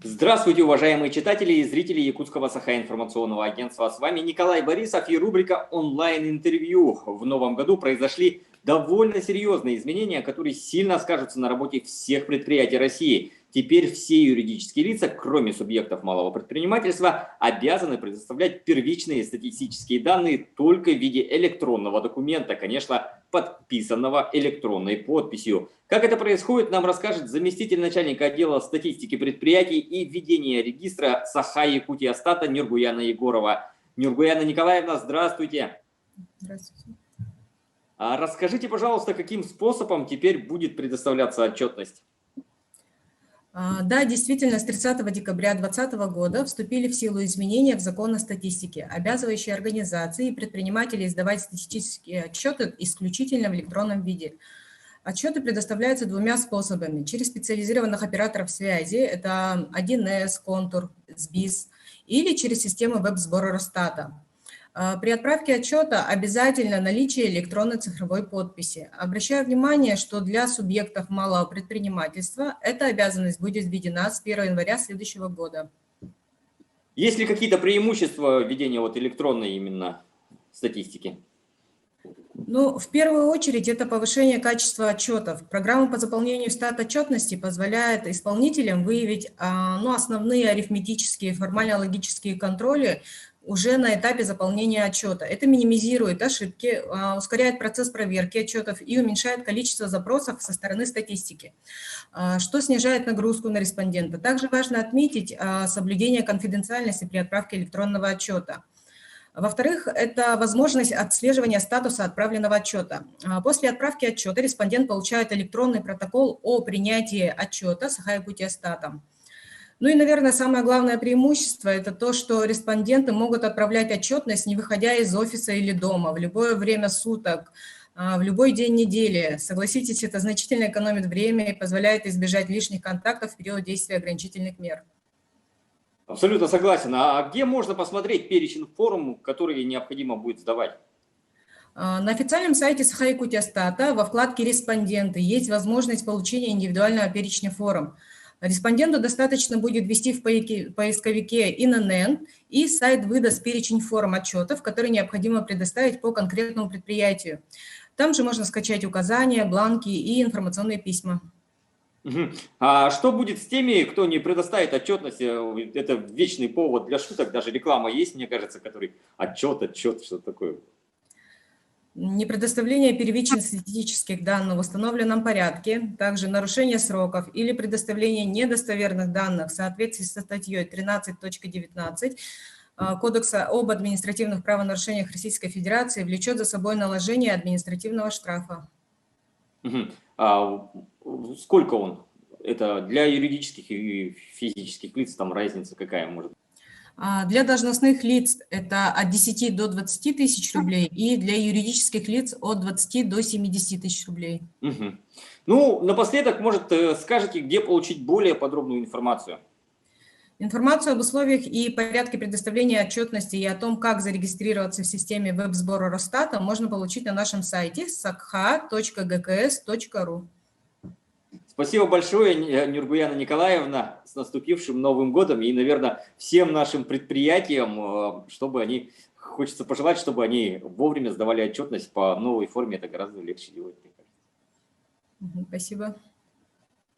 Здравствуйте, уважаемые читатели и зрители Якутского Саха-информационного агентства. С вами Николай Борисов и рубрика «Онлайн-интервью». В новом году произошли довольно серьезные изменения, которые сильно скажутся на работе всех предприятий России. Теперь все юридические лица, кроме субъектов малого предпринимательства, обязаны предоставлять первичные статистические данные только в виде электронного документа, конечно, подписанного электронной подписью. Как это происходит, нам расскажет заместитель начальника отдела статистики предприятий и ведения регистра Саха-Якутия-Стата Нюргуяна Егорова. Нюргуяна Николаевна, здравствуйте. Здравствуйте. Расскажите, пожалуйста, каким способом теперь будет предоставляться отчетность? Да, действительно, с 30 декабря 2020 года вступили в силу изменения в закон о статистике, обязывающие организации и предпринимателей сдавать статистические отчеты исключительно в электронном виде. Отчеты предоставляются двумя способами. Через специализированных операторов связи, это 1С, Контур, СБИС, или через систему веб-сбора Росстата. При отправке отчета обязательно наличие электронной цифровой подписи. Обращаю внимание, что для субъектов малого предпринимательства эта обязанность будет введена с 1 января следующего года. Есть ли какие-то преимущества введения электронной именно статистики? Ну, в первую очередь, это повышение качества отчетов. Программа по заполнению стат-отчетности позволяет исполнителям выявить основные арифметические, формально-логические контроли уже на этапе заполнения отчета. Это минимизирует ошибки, ускоряет процесс проверки отчетов и уменьшает количество запросов со стороны статистики, что снижает нагрузку на респондента. Также важно отметить соблюдение конфиденциальности при отправке электронного отчета. Во-вторых, это возможность отслеживания статуса отправленного отчета. После отправки отчета респондент получает электронный протокол о принятии отчета Саха-Якутия-Статом. Ну и, наверное, самое главное преимущество – это то, что респонденты могут отправлять отчетность, не выходя из офиса или дома, в любое время суток, в любой день недели. Согласитесь, это значительно экономит время и позволяет избежать лишних контактов в период действия ограничительных мер. Абсолютно согласен. А где можно посмотреть перечень форм, которые необходимо будет сдавать? На официальном сайте Саха-Якутия-Стата во вкладке «Респонденты» есть возможность получения индивидуального перечня форм. Респонденту достаточно будет ввести в поисковике ИНН и сайт выдаст перечень форм отчетов, которые необходимо предоставить по конкретному предприятию. Там же можно скачать указания, бланки и информационные письма. А что будет с теми, кто не предоставит отчетность? Это вечный повод для шуток, даже реклама есть, мне кажется, который отчет, что такое. Непредоставление первичных статистических данных в установленном порядке, также нарушение сроков или предоставление недостоверных данных в соответствии со статьей 13.19 Кодекса об административных правонарушениях Российской Федерации влечет за собой наложение административного штрафа. Сколько он? Это для юридических и физических лиц, там разница какая может быть? Для должностных лиц это от 10 до 20 тысяч рублей, и для юридических лиц от 20 до 70 тысяч рублей. Ну, напоследок, может, скажете, где получить более подробную информацию? Информацию об условиях и порядке предоставления отчетности и о том, как зарегистрироваться в системе веб-сбора Росстата, можно получить на нашем сайте sakha.gks.ru. Спасибо большое, Нюргуяна Николаевна, с наступившим Новым годом и, наверное, всем нашим предприятиям, хочется пожелать, чтобы они вовремя сдавали отчетность по новой форме, это гораздо легче делать. Спасибо.